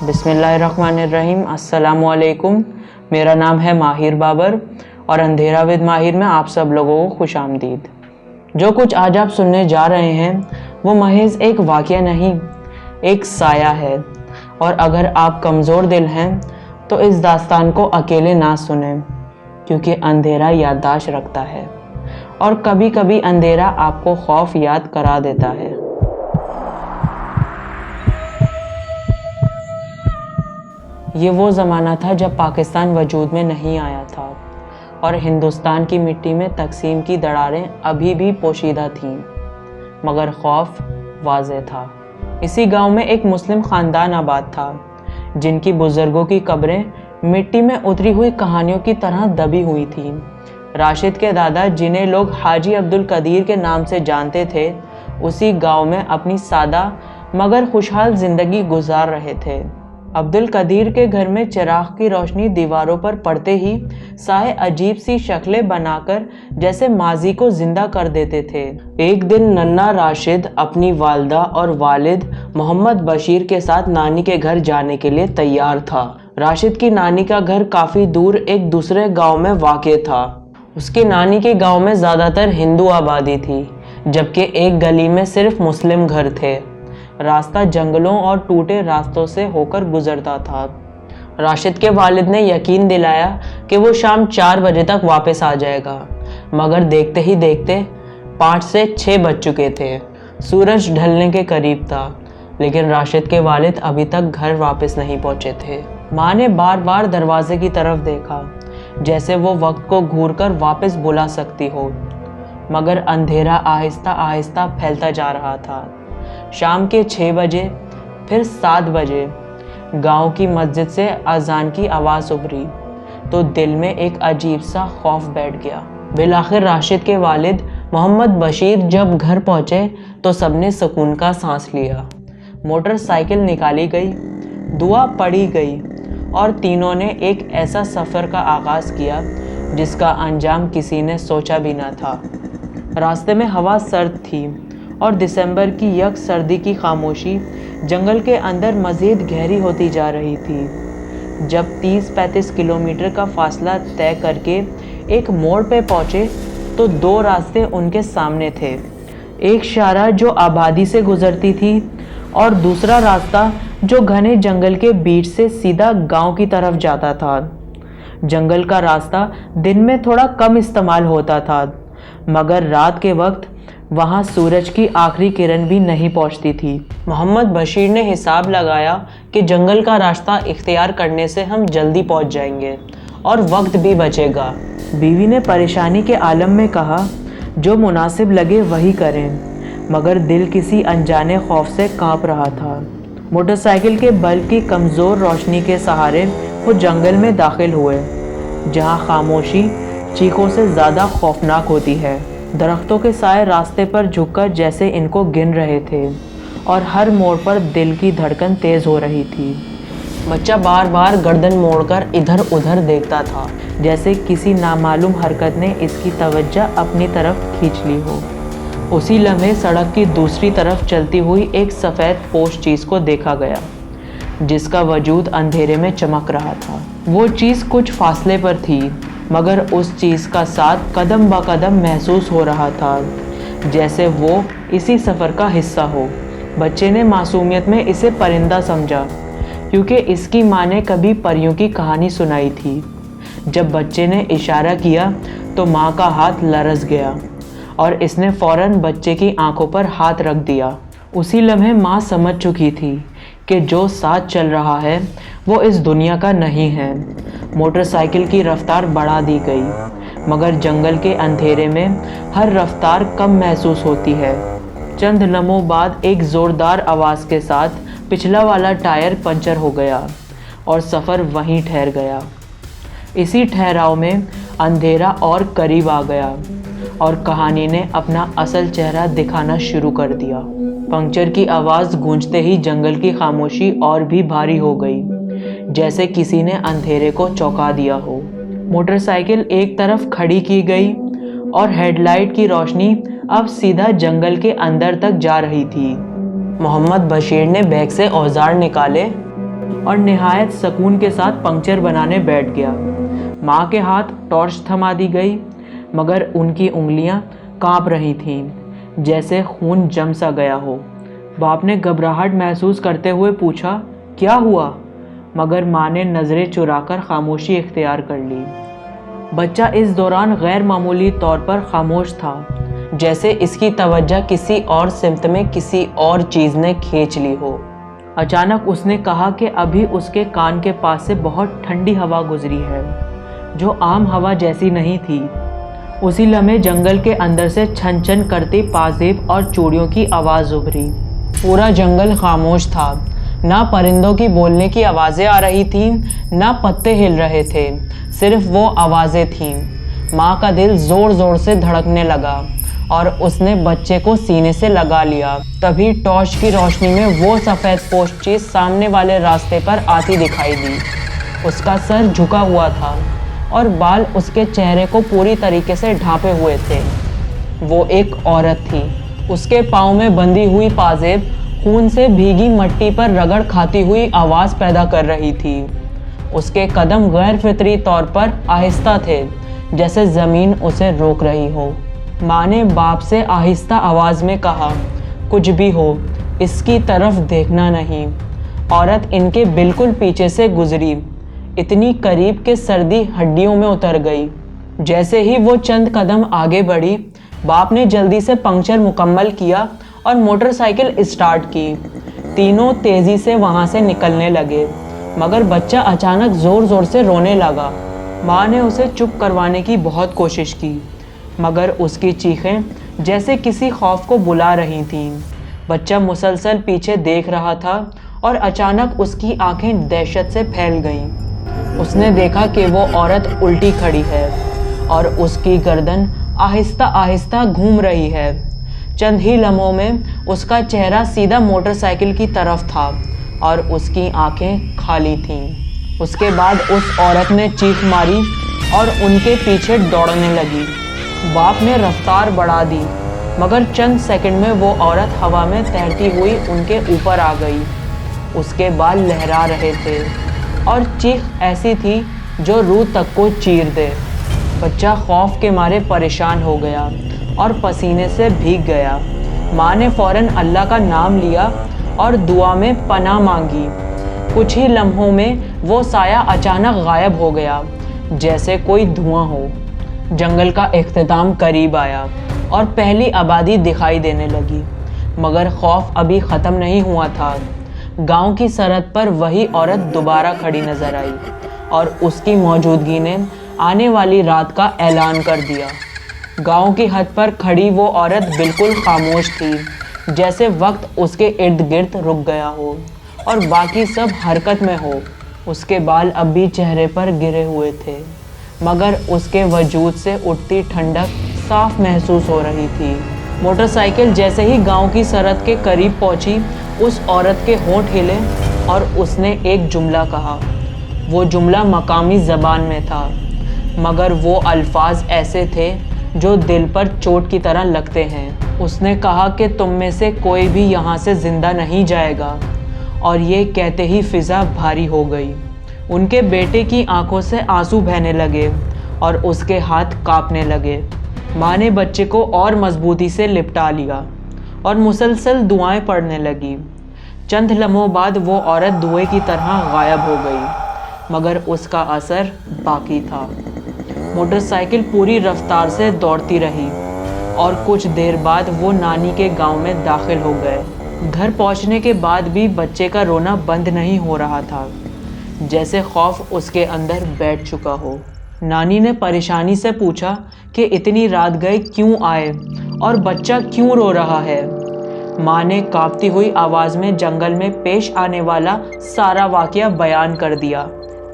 بسم اللہ الرحمن الرحیم۔ السلام علیکم، میرا نام ہے ماہر بابر اور اندھیرا ود ماہر میں آپ سب لوگوں کو خوش آمدید۔ جو کچھ آج آپ سننے جا رہے ہیں وہ محض ایک واقعہ نہیں، ایک سایہ ہے، اور اگر آپ کمزور دل ہیں تو اس داستان کو اکیلے نہ سنیں، کیونکہ اندھیرا یادداشت رکھتا ہے اور کبھی کبھی اندھیرا آپ کو خوف یاد کرا دیتا ہے۔ یہ وہ زمانہ تھا جب پاکستان وجود میں نہیں آیا تھا اور ہندوستان کی مٹی میں تقسیم کی دراڑیں ابھی بھی پوشیدہ تھیں، مگر خوف واضح تھا۔ اسی گاؤں میں ایک مسلم خاندان آباد تھا جن کی بزرگوں کی قبریں مٹی میں اتری ہوئی کہانیوں کی طرح دبی ہوئی تھیں۔ راشد کے دادا، جنہیں لوگ حاجی عبدالقدیر کے نام سے جانتے تھے، اسی گاؤں میں اپنی سادہ مگر خوشحال زندگی گزار رہے تھے۔ عبدالقدیر کے گھر میں چراغ کی روشنی دیواروں پر پڑتے ہی سائے عجیب سی شکلیں بنا کر جیسے ماضی کو زندہ کر دیتے تھے۔ ایک دن ننھا راشد اپنی والدہ اور والد محمد بشیر کے ساتھ نانی کے گھر جانے کے لیے تیار تھا۔ راشد کی نانی کا گھر کافی دور ایک دوسرے گاؤں میں واقع تھا۔ اس کی نانی کے گاؤں میں زیادہ تر ہندو آبادی تھی، جبکہ ایک گلی میں صرف مسلم گھر تھے۔ راستہ جنگلوں اور ٹوٹے راستوں سے ہو کر گزرتا تھا۔ راشد کے والد نے یقین دلایا کہ وہ شام 4 بجے تک واپس آ جائے گا، مگر دیکھتے ہی دیکھتے 5 سے 6 بج چکے تھے۔ سورج ڈھلنے کے قریب تھا، لیکن راشد کے والد ابھی تک گھر واپس نہیں پہنچے تھے۔ ماں نے بار بار دروازے کی طرف دیکھا، جیسے وہ وقت کو گھور کر واپس بلا سکتی ہو، مگر اندھیرا آہستہ آہستہ پھیلتا جا رہا تھا۔ شام کے 6 بجے، پھر 7 بجے گاؤں کی مسجد سے اذان کی آواز ابھری تو دل میں ایک عجیب سا خوف بیٹھ گیا۔ بالآخر راشد کے والد محمد بشیر جب گھر پہنچے تو سب نے سکون کا سانس لیا۔ موٹر سائیکل نکالی گئی، دعا پڑھی گئی اور تینوں نے ایک ایسا سفر کا آغاز کیا جس کا انجام کسی نے سوچا بھی نہ تھا۔ راستے میں ہوا سرد تھی اور دسمبر کی یک سردی کی خاموشی جنگل کے اندر مزید گہری ہوتی جا رہی تھی۔ جب 30-35 کلومیٹر کا فاصلہ طے کر کے ایک موڑ پہ پہنچے تو 2 راستے ان کے سامنے تھے، ایک شاہراہ جو آبادی سے گزرتی تھی اور دوسرا راستہ جو گھنے جنگل کے بیچ سے سیدھا گاؤں کی طرف جاتا تھا۔ جنگل کا راستہ دن میں تھوڑا کم استعمال ہوتا تھا، مگر رات کے وقت وہاں سورج کی آخری کرن بھی نہیں پہنچتی تھی۔ محمد بشیر نے حساب لگایا کہ جنگل کا راستہ اختیار کرنے سے ہم جلدی پہنچ جائیں گے اور وقت بھی بچے گا۔ بیوی نے پریشانی کے عالم میں کہا، جو مناسب لگے وہی کریں، مگر دل کسی انجانے خوف سے کانپ رہا تھا۔ موٹر سائیکل کے بلب کی کمزور روشنی کے سہارے وہ جنگل میں داخل ہوئے، جہاں خاموشی چیخوں سے زیادہ خوفناک ہوتی ہے۔ درختوں کے سائے راستے پر جھک کر جیسے ان کو گن رہے تھے اور ہر موڑ پر دل کی دھڑکن تیز ہو رہی تھی۔ بچہ بار بار گردن موڑ کر ادھر ادھر دیکھتا تھا، جیسے کسی نامعلوم حرکت نے اس کی توجہ اپنی طرف کھینچ لی ہو۔ اسی لمحے سڑک کی دوسری طرف چلتی ہوئی ایک سفید پوش چیز کو دیکھا گیا، جس کا وجود اندھیرے میں چمک رہا تھا۔ وہ چیز کچھ فاصلے پر تھی، مگر اس چیز کا ساتھ قدم با قدم محسوس ہو رہا تھا، جیسے وہ اسی سفر کا حصہ ہو۔ بچے نے معصومیت میں اسے پرندہ سمجھا، کیونکہ اس کی ماں نے کبھی پریوں کی کہانی سنائی تھی۔ جب بچے نے اشارہ کیا تو ماں کا ہاتھ لرز گیا اور اس نے فوراً بچے کی آنکھوں پر ہاتھ رکھ دیا۔ اسی لمحے ماں سمجھ چکی تھی کہ جو ساتھ چل رہا ہے وہ اس دنیا کا نہیں ہے۔ موٹر سائیکل کی رفتار بڑھا دی گئی، مگر جنگل کے اندھیرے میں ہر رفتار کم محسوس ہوتی ہے۔ چند لمحوں بعد ایک زوردار آواز کے ساتھ پچھلا والا ٹائر پنچر ہو گیا اور سفر وہیں ٹھہر گیا۔ اسی ٹھہراؤ میں اندھیرا اور قریب آ گیا اور کہانی نے اپنا اصل چہرہ دکھانا شروع کر دیا۔ پنچر کی آواز گونجتے ہی جنگل کی خاموشی اور بھی بھاری ہو گئی، جیسے کسی نے اندھیرے کو چونکا دیا ہو۔ موٹر سائیکل ایک طرف کھڑی کی گئی اور ہیڈ لائٹ کی روشنی اب سیدھا جنگل کے اندر تک جا رہی تھی۔ محمد بشیر نے بیگ سے اوزار نکالے اور نہایت سکون کے ساتھ پنکچر بنانے بیٹھ گیا۔ ماں کے ہاتھ ٹارچ تھما دی گئی، مگر ان کی انگلیاں کانپ رہی تھیں جیسے خون جم سا گیا ہو۔ باپ نے گھبراہٹ محسوس کرتے ہوئے پوچھا، کیا ہوا؟ مگر ماں نے نظریں چرا کر خاموشی اختیار کر لی۔ بچہ اس دوران غیر معمولی طور پر خاموش تھا، جیسے اس کی توجہ کسی اور سمت میں کسی اور چیز نے کھینچ لی ہو۔ اچانک اس نے کہا کہ ابھی اس کے کان کے پاس سے بہت ٹھنڈی ہوا گزری ہے، جو عام ہوا جیسی نہیں تھی۔ اسی لمحے جنگل کے اندر سے چھن چھن کرتی پازیب اور چوڑیوں کی آواز ابھری۔ پورا جنگل خاموش تھا، نہ پرندوں کی بولنے کی آوازیں آ رہی تھیں، نہ پتے ہل رہے تھے، صرف وہ آوازیں تھیں۔ ماں کا دل زور زور سے دھڑکنے لگا اور اس نے بچے کو سینے سے لگا لیا۔ تبھی ٹارچ کی روشنی میں وہ سفید پوش چیز سامنے والے راستے پر آتی دکھائی دی۔ اس کا سر جھکا ہوا تھا اور بال اس کے چہرے کو پوری طریقے سے ڈھانپے ہوئے تھے۔ وہ ایک عورت تھی۔ اس کے پاؤں میں بندھی ہوئی پازیب خون سے بھیگی مٹی پر رگڑ کھاتی ہوئی آواز پیدا کر رہی تھی۔ اس کے قدم غیر فطری طور پر آہستہ تھے، جیسے زمین اسے روک رہی ہو۔ ماں نے باپ سے آہستہ آواز میں کہا، کچھ بھی ہو، اس کی طرف دیکھنا نہیں۔ عورت ان کے بالکل پیچھے سے گزری، اتنی قریب کہ سردی ہڈیوں میں اتر گئی۔ جیسے ہی وہ چند قدم آگے بڑھی، باپ نے جلدی سے پنکچر مکمل کیا اور موٹر سائیکل اسٹارٹ کی۔ تینوں تیزی سے وہاں سے نکلنے لگے، مگر بچہ اچانک زور زور سے رونے لگا۔ ماں نے اسے چپ کروانے کی بہت کوشش کی، مگر اس کی چیخیں جیسے کسی خوف کو بلا رہی تھیں۔ بچہ مسلسل پیچھے دیکھ رہا تھا اور اچانک اس کی آنکھیں دہشت سے پھیل گئیں۔ اس نے دیکھا کہ وہ عورت الٹی کھڑی ہے اور اس کی گردن آہستہ آہستہ گھوم رہی ہے۔ چند ہی لمحوں میں اس کا چہرہ سیدھا موٹر سائیکل کی طرف تھا اور اس کی آنکھیں خالی تھیں۔ اس کے بعد اس عورت نے چیخ ماری اور ان کے پیچھے دوڑنے لگی۔ باپ نے رفتار بڑھا دی، مگر چند سیکنڈ میں وہ عورت ہوا میں تیرتی ہوئی ان کے اوپر آ گئی۔ اس کے بال لہرا رہے تھے اور چیخ ایسی تھی جو روح تک کو چیر دے۔ بچہ خوف کے مارے پریشان ہو گیا اور پسینے سے بھیگ گیا۔ ماں نے فوراً اللہ کا نام لیا اور دعا میں پناہ مانگی۔ کچھ ہی لمحوں میں وہ سایہ اچانک غائب ہو گیا، جیسے کوئی دھواں ہو۔ جنگل کا اختتام قریب آیا اور پہلی آبادی دکھائی دینے لگی، مگر خوف ابھی ختم نہیں ہوا تھا۔ گاؤں کی سرحد پر وہی عورت دوبارہ کھڑی نظر آئی اور اس کی موجودگی نے آنے والی رات کا اعلان کر دیا۔ گاؤں کی حد پر کھڑی وہ عورت بالکل خاموش تھی، جیسے وقت اس کے ارد گرد رک گیا ہو اور باقی سب حرکت میں ہو۔ اس کے بال اب بھی چہرے پر گرے ہوئے تھے، مگر اس کے وجود سے اٹھتی ٹھنڈک صاف محسوس ہو رہی تھی۔ موٹر سائیکل جیسے ہی گاؤں کی سرحد کے قریب پہنچی، اس عورت کے ہونٹ ہلے اور اس نے ایک جملہ کہا۔ وہ جملہ مقامی زبان میں تھا، مگر وہ الفاظ ایسے تھے جو دل پر چوٹ کی طرح لگتے ہیں۔ اس نے کہا کہ تم میں سے کوئی بھی یہاں سے زندہ نہیں جائے گا، اور یہ کہتے ہی فضا بھاری ہو گئی۔ ان کے بیٹے کی آنکھوں سے آنسو بہنے لگے اور اس کے ہاتھ کانپنے لگے۔ ماں نے بچے کو اور مضبوطی سے لپٹا لیا اور مسلسل دعائیں پڑھنے لگی۔ چند لمحوں بعد وہ عورت دھوئے کی طرح غائب ہو گئی، مگر اس کا اثر باقی تھا۔ موٹر سائیکل پوری رفتار سے دوڑتی رہی اور کچھ دیر بعد وہ نانی کے گاؤں میں داخل ہو گئے۔ گھر پہنچنے کے بعد بھی بچے کا رونا بند نہیں ہو رہا تھا، جیسے خوف اس کے اندر بیٹھ چکا ہو۔ نانی نے پریشانی سے پوچھا کہ اتنی رات گئے کیوں آئے اور بچہ کیوں رو رہا ہے؟ ماں نے کانپتی ہوئی آواز میں جنگل میں پیش آنے والا سارا واقعہ بیان کر دیا۔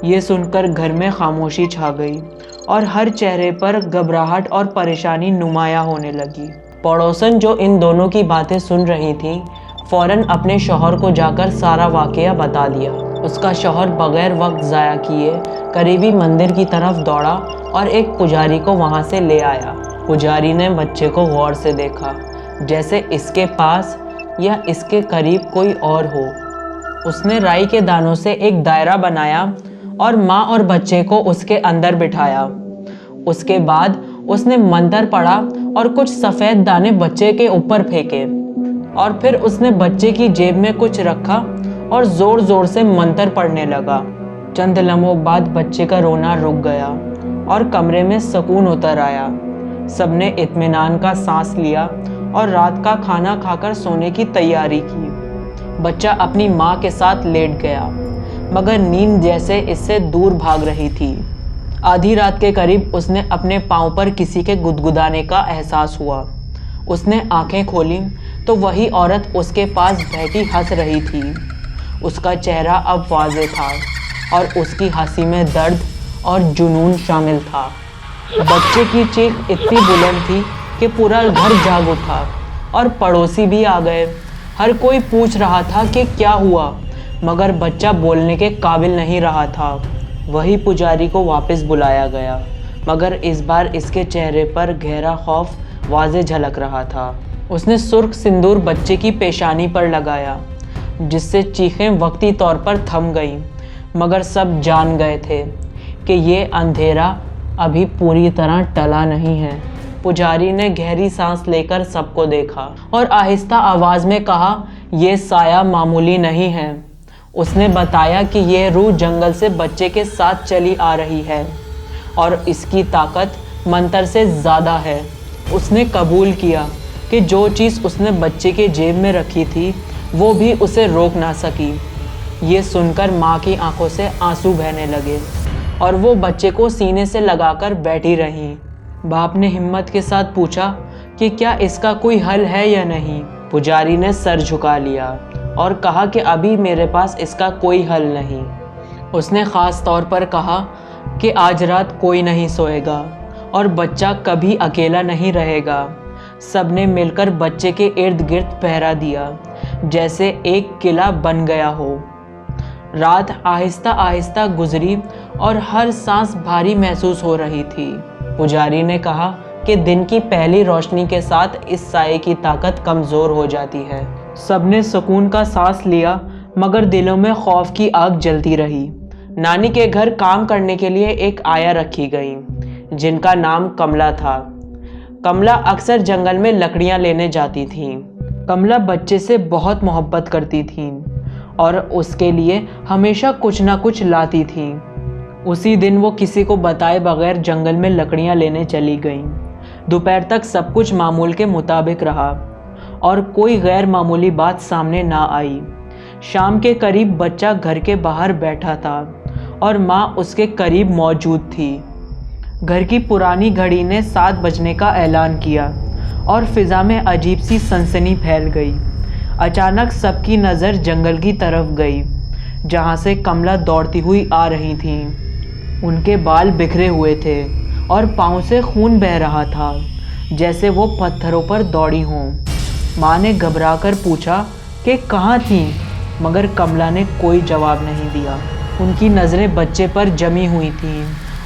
یہ سن کر گھر میں خاموشی چھا گئی اور ہر چہرے پر گھبراہٹ اور پریشانی نمایاں ہونے لگی۔ پڑوسن جو ان دونوں کی باتیں سن رہی تھیں، فوراً اپنے شوہر کو جا کر سارا واقعہ بتا دیا۔ اس کا شوہر بغیر وقت ضائع کیے قریبی مندر کی طرف دوڑا اور ایک پجاری کو وہاں سے لے آیا۔ پجاری نے بچے کو غور سے دیکھا، جیسے اس کے پاس یا اس کے قریب کوئی اور ہو۔ اس نے رائی کے دانوں سے ایک دائرہ بنایا اور ماں اور بچے کو اس کے اندر بٹھایا۔ اس کے بعد اس نے منتر پڑھا اور کچھ سفید دانے بچے کے اوپر پھینکے، اور پھر اس نے بچے کی جیب میں کچھ رکھا اور زور زور سے منتر پڑھنے لگا۔ چند لمحوں بعد بچے کا رونا رک گیا اور کمرے میں سکون اتر آیا۔ سب نے اطمینان کا سانس لیا اور رات کا کھانا کھا کر سونے کی تیاری کی۔ بچہ اپنی ماں کے ساتھ لیٹ گیا، مگر نیند جیسے اس سے دور بھاگ رہی تھی۔ آدھی رات کے قریب اس نے اپنے پاؤں پر کسی کے گدگدانے کا احساس ہوا۔ اس نے آنکھیں کھولیں تو وہی عورت اس کے پاس بیٹھی ہنس رہی تھی۔ اس کا چہرہ اب واضح تھا اور اس کی ہنسی میں درد اور جنون شامل تھا۔ بچے کی چیخ اتنی بلند تھی کہ پورا گھر جاگ اٹھا اور پڑوسی بھی آ گئے۔ ہر کوئی پوچھ رہا تھا کہ کیا ہوا، مگر بچہ بولنے کے قابل نہیں رہا تھا۔ وہی پجاری کو واپس بلایا گیا، مگر اس بار اس کے چہرے پر گہرا خوف واضح جھلک رہا تھا۔ اس نے سرخ سندور بچے کی پیشانی پر لگایا، جس سے چیخیں وقتی طور پر تھم گئیں، مگر سب جان گئے تھے کہ یہ اندھیرا ابھی پوری طرح ٹلا نہیں ہے۔ پجاری نے گہری سانس لے کر سب کو دیکھا اور آہستہ آواز میں کہا، یہ سایہ معمولی نہیں ہے۔ اس نے بتایا کہ یہ روح جنگل سے بچے کے ساتھ چلی آ رہی ہے اور اس کی طاقت منتر سے زیادہ ہے۔ اس نے قبول کیا کہ جو چیز اس نے بچے کے جیب میں رکھی تھی وہ بھی اسے روک نہ سکی۔ یہ سن کر ماں کی آنکھوں سے آنسو بہنے لگے اور وہ بچے کو سینے سے لگا کر بیٹھی رہیں۔ باپ نے ہمت کے ساتھ پوچھا کہ کیا اس کا کوئی حل ہے یا نہیں۔ پجاری نے سر جھکا لیا اور کہا کہ ابھی میرے پاس اس کا کوئی حل نہیں۔ اس نے خاص طور پر کہا کہ آج رات کوئی نہیں سوئے گا اور بچہ کبھی اکیلا نہیں رہے گا۔ سب نے مل کر بچے کے ارد گرد پہرا دیا، جیسے ایک قلعہ بن گیا ہو۔ رات آہستہ آہستہ گزری اور ہر سانس بھاری محسوس ہو رہی تھی۔ پجاری نے کہا کہ دن کی پہلی روشنی کے ساتھ اس سائے کی طاقت کمزور ہو جاتی ہے۔ سب نے سکون کا سانس لیا، مگر دلوں میں خوف کی آگ جلتی رہی۔ نانی کے گھر کام کرنے کے لیے ایک آیا رکھی گئی، جن کا نام کملا تھا۔ کملا اکثر جنگل میں لکڑیاں لینے جاتی تھیں۔ کملا بچے سے بہت محبت کرتی تھیں اور اس کے لیے ہمیشہ کچھ نہ کچھ لاتی تھیں۔ اسی دن وہ کسی کو بتائے بغیر جنگل میں لکڑیاں لینے چلی گئیں۔ دوپہر تک سب کچھ معمول کے مطابق رہا اور کوئی غیر معمولی بات سامنے نہ آئی۔ شام کے قریب بچہ گھر کے باہر بیٹھا تھا اور ماں اس کے قریب موجود تھی۔ گھر کی پرانی گھڑی نے 7 بجنے کا اعلان کیا اور فضا میں عجیب سی سنسنی پھیل گئی۔ اچانک سب کی نظر جنگل کی طرف گئی، جہاں سے کملا دوڑتی ہوئی آ رہی تھیں۔ ان کے بال بکھرے ہوئے تھے اور پاؤں سے خون بہہ رہا تھا، جیسے وہ پتھروں پر دوڑی ہوں۔ ماں نے گھبرا کر پوچھا کہ کہاں تھیں، مگر کملا نے کوئی جواب نہیں دیا۔ ان کی نظریں بچے پر جمی ہوئی تھیں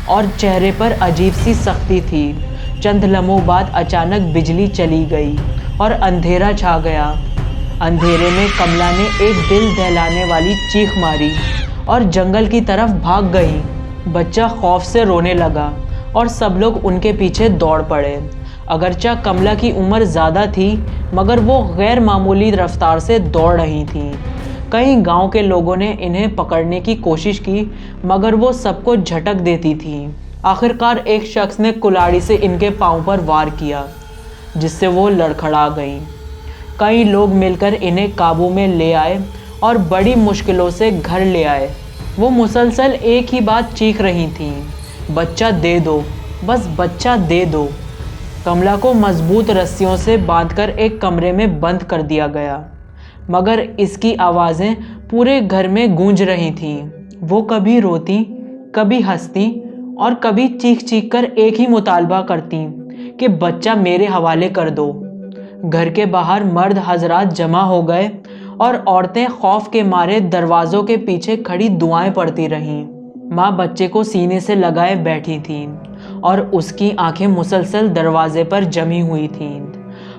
اور چہرے پر عجیب سی سختی تھی۔ چند لمحوں بعد اچانک بجلی چلی گئی اور اندھیرا چھا گیا۔ اندھیرے میں کملا نے ایک دل دہلانے والی چیخ ماری اور جنگل کی طرف بھاگ گئی۔ بچہ خوف سے رونے لگا اور سب لوگ ان کے پیچھے دوڑ پڑے۔ اگرچہ کملا کی عمر زیادہ تھی، مگر وہ غیر معمولی رفتار سے دوڑ رہی تھیں۔ کئی گاؤں کے لوگوں نے انہیں پکڑنے کی کوشش کی، مگر وہ سب کو جھٹک دیتی تھیں۔ آخرکار ایک شخص نے کلاڑی سے ان کے پاؤں پر وار کیا، جس سے وہ لڑکھڑا گئیں۔ کئی لوگ مل کر انہیں قابو میں لے آئے اور بڑی مشکلوں سے گھر لے آئے۔ وہ مسلسل ایک ہی بات چیخ رہی تھیں، بچہ دے دو، بس بچہ دے دو۔ کملا کو مضبوط رسیوں سے باندھ کر ایک کمرے میں بند کر دیا گیا، مگر اس کی آوازیں پورے گھر میں گونج رہی تھیں۔ وہ کبھی روتی، کبھی ہنستی اور کبھی چیخ چیخ کر ایک ہی مطالبہ کرتی کہ بچہ میرے حوالے کر دو۔ گھر کے باہر مرد حضرات جمع ہو گئے اور عورتیں خوف کے مارے دروازوں کے پیچھے کھڑی دعائیں پڑھتی رہیں۔ ماں بچے کو سینے سے لگائے بیٹھی تھیں اور اس کی آنکھیں مسلسل دروازے پر جمی ہوئی تھیں۔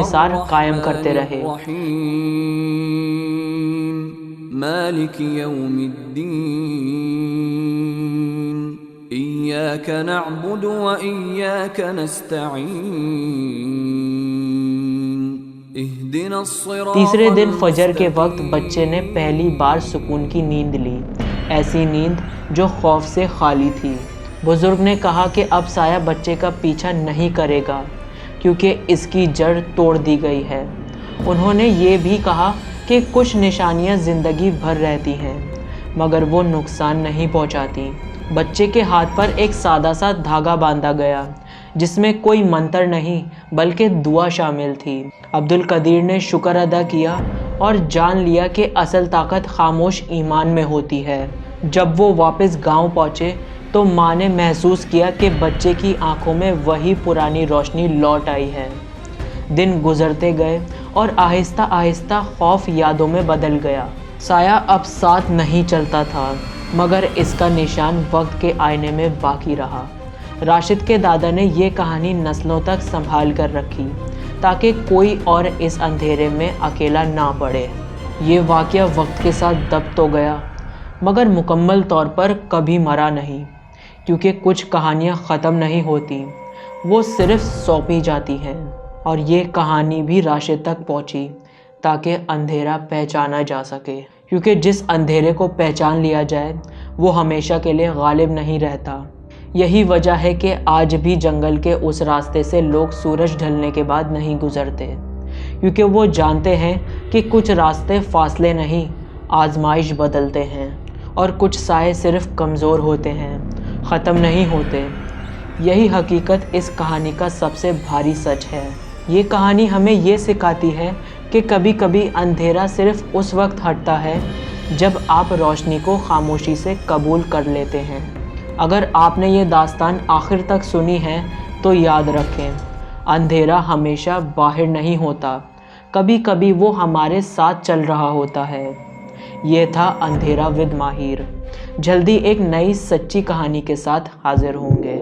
حصار قائم کرتے رہے۔ مالک یوم الدین ایاک نعبد و ایاک نستعین اہدنا الصراط۔ تیسرے دن فجر کے وقت بچے نے پہلی بار سکون کی نیند لی، ایسی نیند جو خوف سے خالی تھی۔ بزرگ نے کہا کہ اب سایہ بچے کا پیچھا نہیں کرے گا کیونکہ اس کی جڑ توڑ دی گئی ہے۔ انہوں نے یہ بھی کہا کہ کچھ نشانیاں زندگی بھر رہتی ہیں مگر وہ نقصان نہیں پہنچاتی۔ بچے کے ہاتھ پر ایک سادہ سا دھاگا باندھا گیا جس میں کوئی منتر نہیں بلکہ دعا شامل تھی۔ عبدالقدیر نے شکر ادا کیا اور جان لیا کہ اصل طاقت خاموش ایمان میں ہوتی ہے۔ جب وہ واپس گاؤں پہنچے تو ماں نے محسوس کیا کہ بچے کی آنکھوں میں وہی پرانی روشنی لوٹ آئی ہے۔ دن گزرتے گئے اور آہستہ آہستہ خوف یادوں میں بدل گیا۔ سایہ اب ساتھ نہیں چلتا تھا مگر اس کا نشان وقت کے آئینے میں باقی رہا۔ راشد کے دادا نے یہ کہانی نسلوں تک سنبھال کر رکھی تاکہ کوئی اور اس اندھیرے میں اکیلا نہ پڑے۔ یہ واقعہ وقت کے ساتھ دب تو گیا مگر مکمل طور پر کبھی مرا نہیں، کیونکہ کچھ کہانیاں ختم نہیں ہوتی، وہ صرف سونپی جاتی ہیں۔ اور یہ کہانی بھی راشد تک پہنچی تاکہ اندھیرا پہچانا جا سکے، کیونکہ جس اندھیرے کو پہچان لیا جائے وہ ہمیشہ کے لیے غالب نہیں رہتا۔ یہی وجہ ہے کہ آج بھی جنگل کے اس راستے سے لوگ سورج ڈھلنے کے بعد نہیں گزرتے، کیونکہ وہ جانتے ہیں کہ کچھ راستے فاصلے نہیں آزمائش بدلتے ہیں، اور کچھ سائے صرف کمزور ہوتے ہیں، ختم نہیں ہوتے۔ یہی حقیقت اس کہانی کا سب سے بھاری سچ ہے۔ یہ کہانی ہمیں یہ سکھاتی ہے کہ کبھی کبھی اندھیرا صرف اس وقت ہٹتا ہے جب آپ روشنی کو خاموشی سے قبول کر لیتے ہیں۔ اگر آپ نے یہ داستان آخر تک سنی ہے تو یاد رکھیں، اندھیرا ہمیشہ باہر نہیں ہوتا، کبھی کبھی وہ ہمارے ساتھ چل رہا ہوتا ہے۔ یہ تھا اندھیرا ود ماہر۔ جلدی ایک نئی سچی کہانی کے ساتھ حاضر ہوں گے۔